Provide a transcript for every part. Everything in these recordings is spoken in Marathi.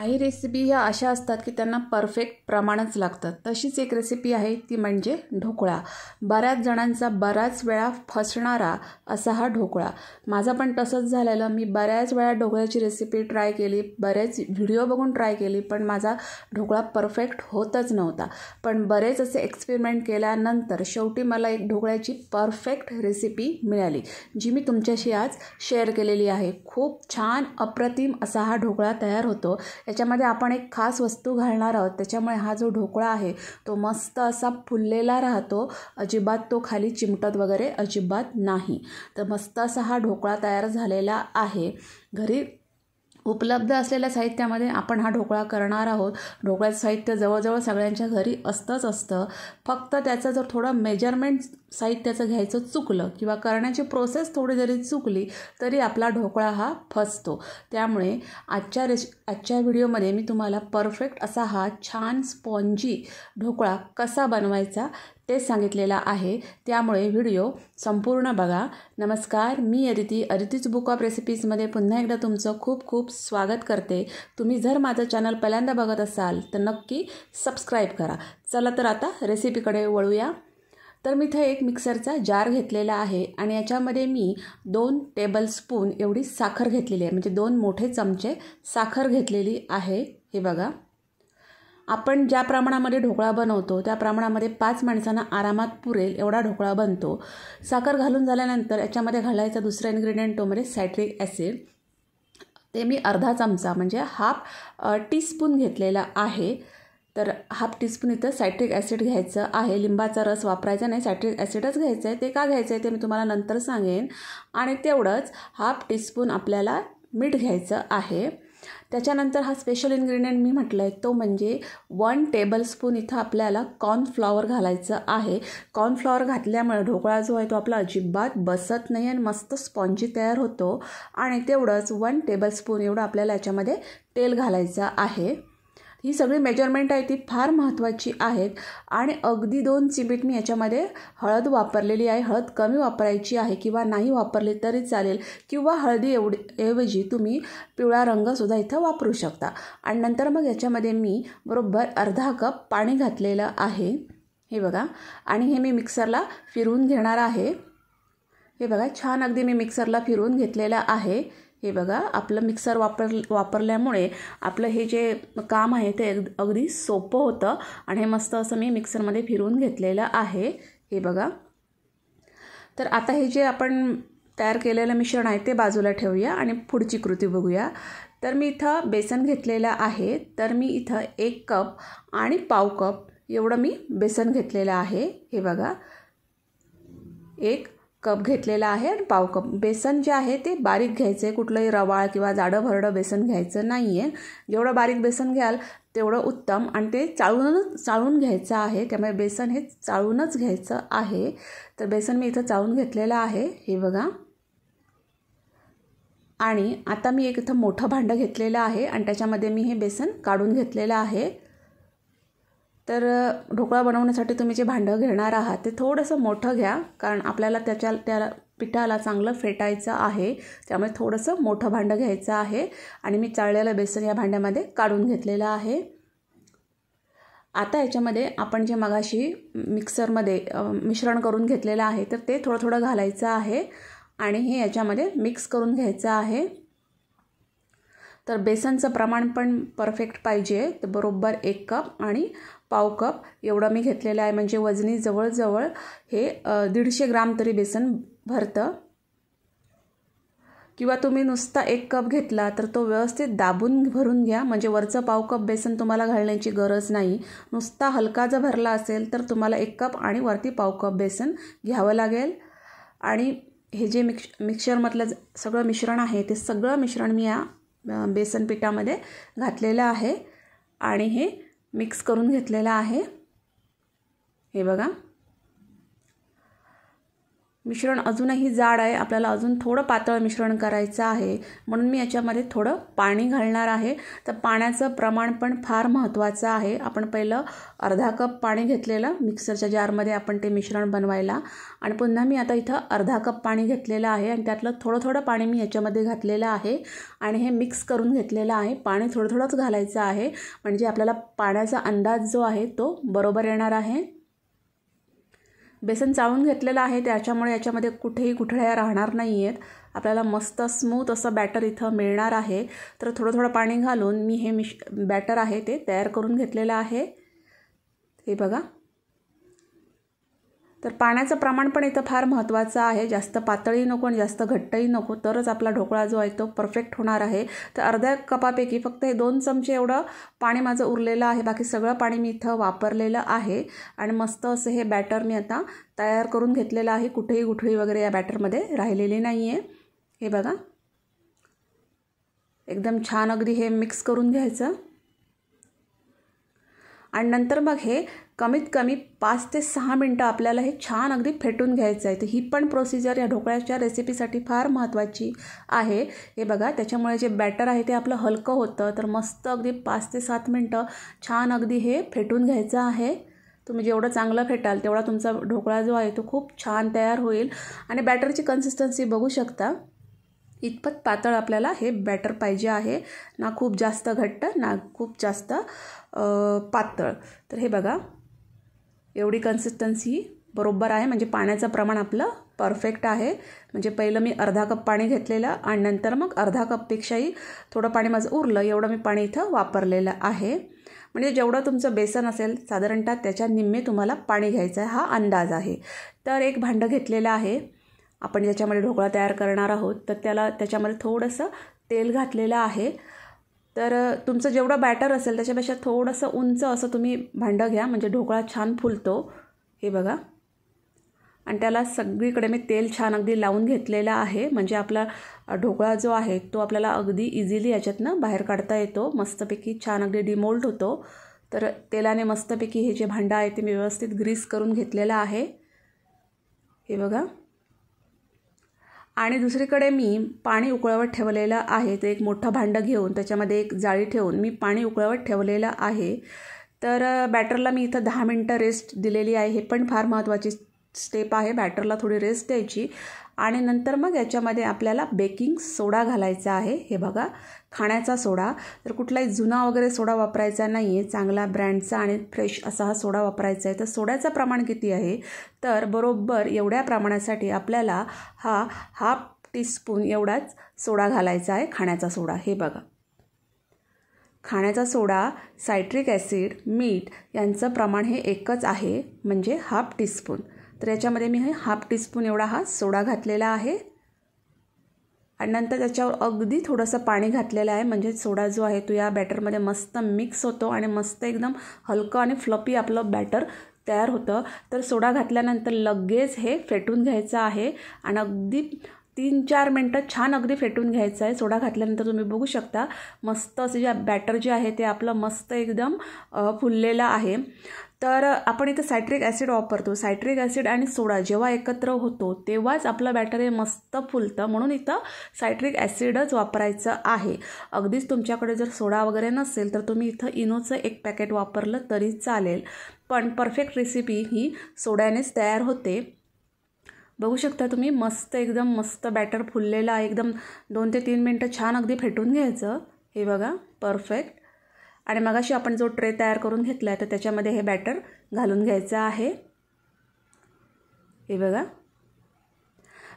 काही रेसिपी ह्या अशा असतात की त्यांना परफेक्ट प्रमाणच लागतं. तशीच एक रेसिपी आहे ती म्हणजे ढोकळा. बऱ्याच जणांचा बऱ्याच वेळा फसणारा असा हा ढोकळा. माझं पण तसंच झालेलं. मी बऱ्याच वेळा ढोकळ्याची रेसिपी ट्राय केली, बरेच व्हिडिओ बघून ट्राय केली, पण माझा ढोकळा परफेक्ट होतच नव्हता. पण बरेच असे एक्सपेरिमेंट केल्यानंतर शेवटी मला एक ढोकळ्याची परफेक्ट रेसिपी मिळाली, जी मी तुमच्याशी आज शेअर केलेली आहे. खूप छान अप्रतिम असा हा ढोकळा तयार होतो. याच्यामध्ये आपण एक खास वस्तू घालणार आहोत, त्याच्यामुळे हा जो ढोकळा आहे तो मस्त असा फुललेला राहतो. अजिबात तो खाली चिमटत वगैरे अजिबात नाही. तर मस्त असा हा ढोकळा तयार झालेला आहे. घरी उपलब्ध असलेल्या साहित्यामध्ये आपण हा ढोकळा करणार आहोत. ढोकळ्याचं साहित्य जवळजवळ सगळ्यांच्या घरी असतं. फक्त त्याचं जर थोडं मेजरमेंट साहित्याचं घ्यायचं चुकलं किंवा करण्याची प्रोसेस थोडी जरी चुकली तरी आपला ढोकळा हा फसतो. त्यामुळे आजच्या व्हिडिओमध्ये मी तुम्हाला परफेक्ट असा हा छान स्पॉन्जी ढोकळा कसा बनवायचा ते सांगितलेला आहे. त्यामुळे व्हिडिओ संपूर्ण बघा. नमस्कार, मी अदितीच बुक ऑफ रेसिपीजमध्ये पुन्हा एकदा तुमचं खूप खूप स्वागत करते. तुम्ही जर माझं चॅनल पहिल्यांदा बघत असाल तर नक्की सबस्क्राईब करा. चला तर आता रेसिपीकडे वळूया. तर मी इथे एक मिक्सरचा जार घेतलेला आहे आणि याच्यामध्ये मी 2 टेबलस्पून एवढी साखर घेतलेली आहे, म्हणजे 2 मोठे चमचे साखर घेतलेली आहे. हे बघा, आपण ज्या प्रमाणामध्ये ढोकळा बनवतो त्या प्रमाणामध्ये 5 माणसांना आरामात पुरेल एवढा ढोकळा बनतो. साखर घालून झाल्यानंतर याच्यामध्ये घालायचा दुसरा इन्ग्रेडियंट तो म्हणजे सायट्रिक ॲसिड. ते मी अर्धा चमचा म्हणजे हाफ टीस्पून घेतलेला आहे. तर हाफ टीस्पून इथं सायट्रिक ॲसिड घ्यायचं आहे. लिंबाचा रस वापरायचा नाही, सायट्रिक ॲसिडच घ्यायचं आहे. ते का घ्यायचं आहे ते मी तुम्हाला नंतर सांगेन. आणि तेवढंच हाफ टीस्पून आपल्याला मीठ घ्यायचं आहे. त्याच्यानंतर हा स्पेशल इन्ग्रेडियंट मी म्हटलं आहे तो म्हणजे 1 टेबलस्पून इथं आपल्याला कॉर्नफ्लॉवर घालायचं आहे. कॉर्नफ्लॉवर घातल्यामुळे ढोकळा जो आहे तो आपला अजिबात बसत नाही आणि मस्त स्पॉन्जी तयार होतो. आणि तेवढंच 1 टेबलस्पून एवढं आपल्याला याच्यामध्ये तेल घालायचं आहे. ही सगळी मेजरमेंट आहे ती फार महत्त्वाची आहेत. आणि अगदी 2 चिमूट मी याच्यामध्ये हळद वापरलेली आहे. हळद कमी वापरायची आहे किंवा नाही वापरली तरी चालेल, किंवा हळदी ऐवजी तुम्ही पिवळा रंगसुद्धा इथं वापरू शकता. आणि नंतर मग याच्यामध्ये मी बरोबर अर्धा कप पाणी घातलेलं आहे. हे बघा, आणि हे मी मिक्सरला फिरवून घेणार आहे. हे बघा, छान अगदी मी मिक्सरला फिरवून घेतलेलं आहे. हे बघा, आपलं मिक्सर वापरल्यामुळे आपलं हे जे काम आहे ते अगदी सोपं होतं. आणि हे मस्त असं मी मिक्सरमध्ये फिरवून घेतलेलं आहे. हे बघा, तर आता हे जे आपण तयार केलेलं मिश्रण आहे ते बाजूला ठेवूया आणि पुढची कृती बघूया. तर मी इथं बेसन घेतलेलं आहे. तर मी इथं 1 कप आणि पाव कप एवढं मी बेसन घेतलेलं आहे. हे बघा, 1 कप घेतलेला आहे आणि पाव कप. बेसन जे आहे ते बारीक घ्यायचं आहे, कुठलंही रवाळ किंवा जाडं भरडं बेसन घ्यायचं नाही आहे. जेवढं बारीक बेसन घ्याल तेवढं उत्तम. आणि ते चाळून घ्यायचं आहे, त्यामुळे बेसन हे चाळूनच घ्यायचं आहे. तर बेसन मी इथं चाळून घेतलेलं आहे. हे बघा, आणि आता मी एक इथं मोठं भांडं घेतलेलं आहे आणि त्याच्यामध्ये मी हे बेसन काढून घेतलेलं आहे. तर ढोकळा बनवण्यासाठी तुम्ही जे भांडं घेणार आहात ते थोडंसं मोठं घ्या, कारण आपल्याला त्या पिठाला चांगलं फेटायचं आहे. त्यामुळे थोडंसं मोठं भांडं घ्यायचं आहे. आणि मी चाळलेलं बेसन या भांड्यामध्ये काढून घेतलेलं आहे. आता याच्यामध्ये आपण जे मगाशी मिक्सरमध्ये मिश्रण करून घेतलेलं आहे तर ते थोडं थोडं घालायचं आहे आणि हे याच्यामध्ये मिक्स करून घ्यायचं आहे. तर बेसनचं प्रमाण पण परफेक्ट पाहिजे. तर बरोबर 1 कप आणि पाव कप एवढं मी घेतलेलं आहे, म्हणजे वजनी जवळजवळ हे 150 ग्राम तरी बेसन भरतं. किंवा तुम्ही नुसता 1 कप घेतला तर तो व्यवस्थित दाबून भरून घ्या, म्हणजे वरचं पाव कप बेसन तुम्हाला घालण्याची गरज नाही. नुसता हलका जर भरला असेल तर तुम्हाला 1 कप आणि वरती पाव कप बेसन घ्यावं लागेल. आणि हे जे मिक्सरमधलं सगळं मिश्रण आहे ते सगळं मिश्रण मी या बेसन पिठामध्ये घातलेलं आहे आणि हे मिक्स करून घेतलेलं आहे. हे बघा, मिश्रण अजूनही जाड आहे, आपल्याला अजून थोडं पातळ मिश्रण करायचं आहे, म्हणून मी याच्यामध्ये थोडं पाणी घालणार आहे. तर पाण्याचं प्रमाण पण फार महत्त्वाचं आहे. आपण पहिलं अर्धा कप पाणी घेतलेलं मिक्सरच्या जारमध्ये आपण ते मिश्रण बनवायला, आणि पुन्हा मी आता इथं अर्धा कप पाणी घेतलेलं आहे आणि त्यातलं थोडं थोडं पाणी मी याच्यामध्ये घातलेलं आहे आणि हे मिक्स करून घेतलेलं आहे. पाणी थोडं थोडंच घालायचं आहे, म्हणजे आपल्याला पाण्याचा अंदाज जो आहे तो बरोबर येणार आहे. बेसन चाळून घेतलेलं आहे, त्याच्यामुळे याच्यामध्ये कुठेही गुठळ्या राहणार नाही आहेत. आपल्याला मस्त स्मूथ असं बॅटर इथं मिळणार आहे. तर थोडं थोडं पाणी घालून मी हे बॅटर आहे ते तयार करून घेतलेलं आहे. हे बघा, तर पाण्याचं प्रमाण पण इथं फार महत्त्वाचं आहे. जास्त पातळही नको आणि जास्त घट्टही नको, तरच आपला ढोकळा जो आहे तो परफेक्ट होणार आहे. तर अर्ध्या कपापैकी फक्त हे 2 चमचे एवढं पाणी माझं उरलेलं आहे, बाकी सगळं पाणी मी इथं वापरलेलं आहे. आणि मस्त असं हे बॅटर मी आता तयार करून घेतलेलं आहे. कुठेही गुठळी वगैरे या बॅटरमध्ये राहिलेली नाही आहे. हे बघा, एकदम छान अगदी हे मिक्स करून घ्यायचं आणि नंतर मग हे कमीत कमी 5 ते 6 मिनटं आपल्याला हे छान अगदी फेटून घ्यायचं आहे. तर ही पण प्रोसिजर या ढोकळ्याच्या रेसिपीसाठी फार महत्त्वाची आहे. हे बघा, त्याच्यामुळे जे बॅटर आहे ते आपलं हलकं होतं. तर मस्त अगदी 5 ते 7 मिनटं छान अगदी हे फेटून घ्यायचं आहे. तुम्ही जेवढं चांगलं फेटाल तेवढा तुमचा ढोकळा जो आहे तो खूप छान तयार होईल. आणि बॅटरची कन्सिस्टन्सी बघू शकता, इतपत पातळ आपल्याला हे बॅटर पाहिजे आहे, ना खूप जास्त घट्ट ना खूप जास्त पातळ. तर हे बघा, एवढी कन्सिस्टन्सी बरोबर आहे, म्हणजे पाण्याचं प्रमाण आपलं परफेक्ट आहे. म्हणजे पहिलं मी अर्धा कप पाणी घेतलेलं आणि नंतर मग अर्धा कपपेक्षाही थोडं पाणी माझं उरलं, एवढं मी पाणी इथं वापरलेलं आहे. म्हणजे जेवढं तुमचं बेसन असेल साधारणतः त्याच्या निम्मे तुम्हाला पाणी घ्यायचं आहे, हा अंदाज आहे. तर एक भांडं घेतलेलं आहे आपण ज्याच्यामध्ये ढोकळा तयार करणार आहोत, तर त्याच्यामध्ये थोडंसं तेल घातलेलं आहे. तर तुमचं जेवढं बॅटर असेल त्याच्यापेक्षा थोडंसं उंच असं तुम्ही भांडं घ्या, म्हणजे ढोकळा छान फुलतो. हे बघा, आणि त्याला सगळीकडे मी तेल छान अगदी लावून घेतलेलं आहे, म्हणजे आपला ढोकळा जो आहे तो आपल्याला अगदी इझिली याच्यातनं बाहेर काढता येतो. मस्तपैकी छान अगदी डिमोल्ड होतो. तर तेलाने मस्तपैकी हे जे भांडं आहे ते मी व्यवस्थित ग्रीस करून घेतलेलं आहे. हे बघा, आणि दुसरीकडे मी पाणी उकळवत ठेवलेलं आहे. तर एक मोठं भांडं घेऊन त्याच्यामध्ये एक जाळी ठेवून मी पाणी उकळवत ठेवलेलं आहे. तर बॅटरला मी इथं 10 मिनटं रेस्ट दिलेली आहे. हे पण फार महत्त्वाची स्टेप आहे, बॅटरला थोडी रेस्ट द्यायची. आणि नंतर मग याच्यामध्ये आपल्याला बेकिंग सोडा घालायचा आहे. हे बघा, खाण्याचा सोडा. तर कुठलाही जुना वगैरे सोडा वापरायचा नाही आहे, चांगला ब्रँडचा आणि फ्रेश असा हा सोडा वापरायचा आहे. तर सोड्याचं प्रमाण किती आहे, तर बरोबर एवढ्या प्रमाणासाठी आपल्याला हा 1/2 टीस्पून एवढाच सोडा घालायचा आहे, खाण्याचा सोडा. हे बघा, खाण्याचा सोडा, सायट्रिक ॲसिड, मीठ यांचं प्रमाण हे एकच आहे, म्हणजे 1/2 टीस्पून. तर याच्यामध्ये मी हे 1/2 टीस्पून एवढा हा सोडा घातलेला आहे आणि नंतर त्याच्यावर अगदी थोडंसं पाणी घातलेलं आहे, म्हणजे सोडा जो आहे तो या बॅटरमध्ये मस्त मिक्स होतो आणि मस्त एकदम हलकं आणि फ्लपी आपलं बॅटर तयार होतं. तर सोडा घातल्यानंतर लगेच हे फेटून घ्यायचं आहे आणि अगदी 3-4 मिनटं छान अगदी फेटून घ्यायचं आहे. सोडा घातल्यानंतर तुम्ही बघू शकता मस्त असं जे बॅटर जे आहे ते आपलं मस्त एकदम फुललेलं आहे. तर आपण इथं सायट्रिक ॲसिड वापरतो. सायट्रिक ॲसिड आणि सोडा जेव्हा एकत्र होतो तेव्हाच आपलं बॅटर हे मस्त फुलतं, म्हणून इथं सायट्रिक ॲसिडच वापरायचं आहे. अगदीच तुमच्याकडे जर सोडा वगैरे नसेल तर तुम्ही इथं इनोचं 1 पॅकेट वापरलं तरी चालेल, पण परफेक्ट रेसिपी ही सोड्यानेच तयार होते. बघू शकता तुम्ही, मस्त एकदम मस्त बॅटर फुललेलं आहे. एकदम 2 ते 3 मिनटं छान अगदी फेटून घ्यायचं. हे बघा, परफेक्ट. आणि मगाशी आपण जो ट्रे तयार करून घेतला आहे तर त्याच्यामध्ये हे बॅटर घालून घ्यायचं आहे. हे बघा,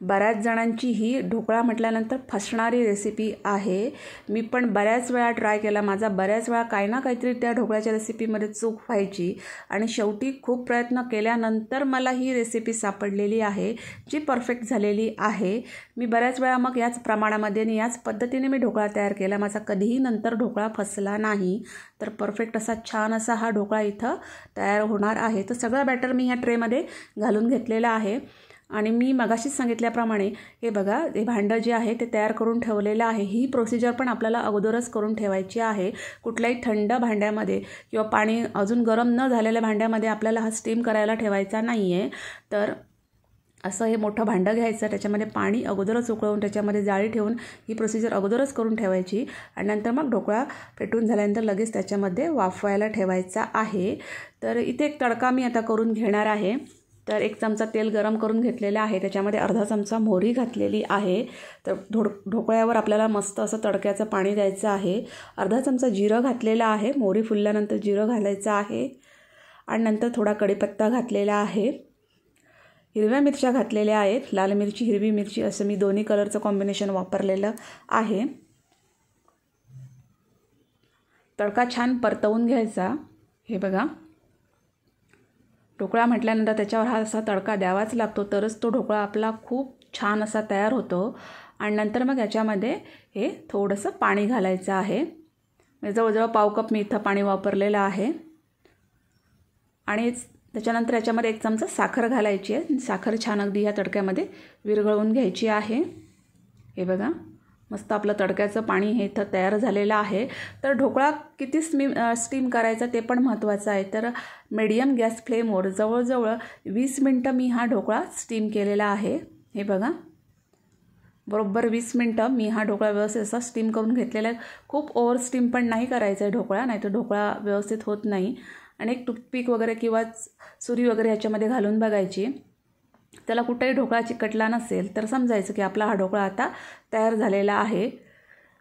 बऱ्याच जणांची ही ढोकळा म्हटल्यानंतर फसणारी रेसिपी आहे. मी पण बऱ्याच वेळा ट्राय केला, माझा बऱ्याच वेळा काही ना काहीतरी त्या ढोकळ्याच्या रेसिपीमध्ये चूक व्हायची आणि शेवटी खूप प्रयत्न केल्यानंतर मला ही रेसिपी सापडलेली आहे जी परफेक्ट झालेली आहे. मी बऱ्याच वेळा मग याच प्रमाणामध्ये आणि याच पद्धतीने मी ढोकळा तयार केला, माझा कधीही नंतर ढोकळा फसला नाही. तर परफेक्ट असा छान असा हा ढोकळा इथं तयार होणार आहे. तर सगळं बॅटर मी ह्या ट्रेमध्ये घालून घेतलेलं आहे आणि मी मगाशीच सांगितल्याप्रमाणे हे बघा, हे भांडं जे आहे ते तयार करून ठेवलेलं आहे. ही प्रोसिजर पण आपल्याला अगोदरच करून ठेवायची आहे. कुठल्याही थंड भांड्यामध्ये किंवा पाणी अजून गरम न झालेल्या भांड्यामध्ये आपल्याला हा स्टीम करायला ठेवायचा नाही आहे. तर असं हे मोठं भांडं घ्यायचं, त्याच्यामध्ये पाणी अगोदरच उकळवून त्याच्यामध्ये जाळी ठेवून ही प्रोसिजर अगोदरच करून ठेवायची आणि नंतर मग ढोकळा पेटून झाल्यानंतर लगेच त्याच्यामध्ये वाफवायला ठेवायचा आहे. तर इथे एक तडका मी आता करून घेणार आहे. तर 1 चमचा तेल गरम करून घेतलेलं आहे, त्याच्यामध्ये अर्धा चमचा मोहरी घातलेली आहे. तर ढोकळ्यावर आपल्याला मस्त असं तडक्याचं पाणी द्यायचं आहे. अर्धा चमचा जिरं घातलेलं आहे, मोहरी फुलल्यानंतर जिरं घालायचं आहे आणि नंतर थोडा कढीपत्ता घातलेला आहे. हिरव्या मिरच्या घातलेल्या आहेत, लाल मिरची हिरवी मिरची असं मी दोन्ही कलरचं कॉम्बिनेशन वापरलेलं आहे. तडका छान परतवून घ्यायचा. हे बघा, ढोकळा म्हटल्यानंतर त्याच्यावर हा असा तडका द्यावाच लागतो, तरच तो ढोकळा आपला खूप छान असा तयार होतो. आणि नंतर मग याच्यामध्ये हे थोडंसं पाणी घालायचं आहे. जवळजवळ पाव कप मी इथं पाणी वापरलेलं आहे. आणि त्याच्यानंतर याच्यामध्ये 1 चमचा साखर घालायची आहे. साखर छान अगदी ह्या तडक्यामध्ये विरघळवून घ्यायची आहे. हे बघा, मस्त आपलं तडक्याचं पाणी हे इथं तयार झालेलं आहे. तर ढोकळा किती स्टीम करायचा ते पण महत्त्वाचं आहे. तर मीडियम गॅस फ्लेमवर जवळजवळ 20 मिनटं मी हा ढोकळा स्टीम केलेला आहे. हे बघा, बरोबर 20 मिनटं मी हा ढोकळा व्यवस्थित असा स्टीम करून घेतलेला आहे. खूप ओव्हर स्टीम पण नाही करायचा आहे ढोकळा, नाहीतर ढोकळा व्यवस्थित होत नाही. आणि एक टूथपिक वगैरे किंवा सुरी वगैरे ह्याच्यामध्ये घालून बघायची. त्याला कुठेही ढोकळा चिकटला नसेल तर समजायचं की आपला हा ढोकळा आता तयार झालेला आहे.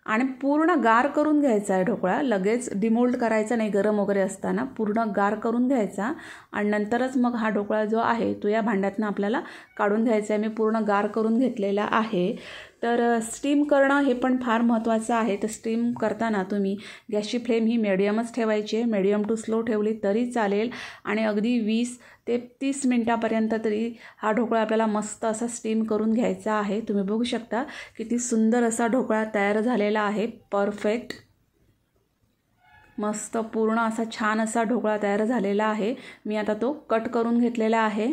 आणि पूर्ण गार करून घ्यायचा आहे ढोकळा, लगेच डिमोल्ड करायचा नाही. गरम वगैरे असताना पूर्ण गार करून घ्यायचा आणि नंतरच मग हा ढोकळा जो आहे तो या भांड्यातनं आपल्याला काढून घ्यायचा आहे. मी पूर्ण गार करून घेतलेला आहे. तर स्टीम करणं हे पण फार महत्त्वाचं आहे. तर स्टीम करताना तुम्ही गॅसची फ्लेम ही मिडियमच ठेवायची आहे. मिडियम टू स्लो ठेवली तरी चालेल आणि अगदी 20 ते 30 मिनटापर्यंत तरी हा ढोकळा आपल्याला मस्त असा स्टीम करून घ्यायचा आहे. तुम्ही बघू शकता किती सुंदर असा ढोकळा तयार झालेला आहे. परफेक्ट, मस्त पूर्ण असा छान असा ढोकळा तयार झालेला आहे. मी आता तो कट करून घेतलेला आहे.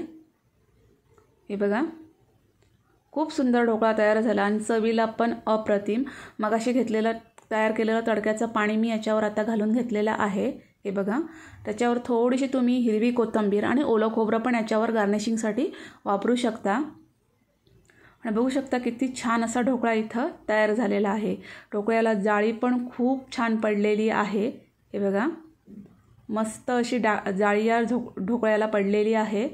हे बघा, खूप सुंदर ढोकळा तयार झाला आणि चवीला पण अप्रतिम. मगाशी तयार केलेलं तडक्याचं पाणी मी याच्यावर आता घालून घेतलेलं आहे. हे बघा, त्याच्यावर थोडीशी तुम्ही हिरवी कोथिंबीर आणि ओलं खोबरं पण याच्यावर गार्निशिंगसाठी वापरू शकता. आणि बघू शकता किती छान असा ढोकळा इथं तयार झालेला आहे. ढोकळ्याला जाळी पण खूप छान पडलेली आहे. हे बघा, मस्त अशी जाळी या ढोकळ्याला पडलेली आहे.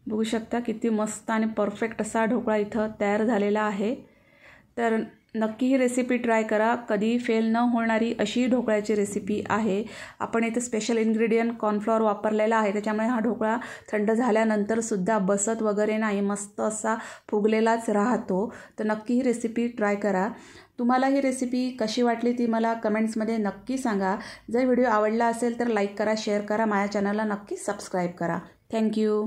बघू शकता किती मस्त आणि परफेक्ट असा ढोकळा इथं तयार झालेला आहे. तर नक्की ही रेसिपी ट्राय करा. कधी फेल न होणारी अशी ढोकळ्याची रेसिपी आहे. आपण इथे स्पेशल इन्ग्रेडियंट कॉर्नफ्लॉवर वापरलेला आहे, त्याच्यामुळे हा ढोकळा थंड झाल्यानंतरसुद्धा बसत वगैरे नाही, मस्त असा फुगलेलाच राहतो. तर नक्की ही रेसिपी ट्राय करा. तुम्हाला ही रेसिपी कशी वाटली ती मला कमेंट्समध्ये नक्की सांगा. जर व्हिडिओ आवडला असेल तर लाईक करा, शेअर करा, माझ्या चॅनलला नक्की सबस्क्राईब करा. थँक्यू.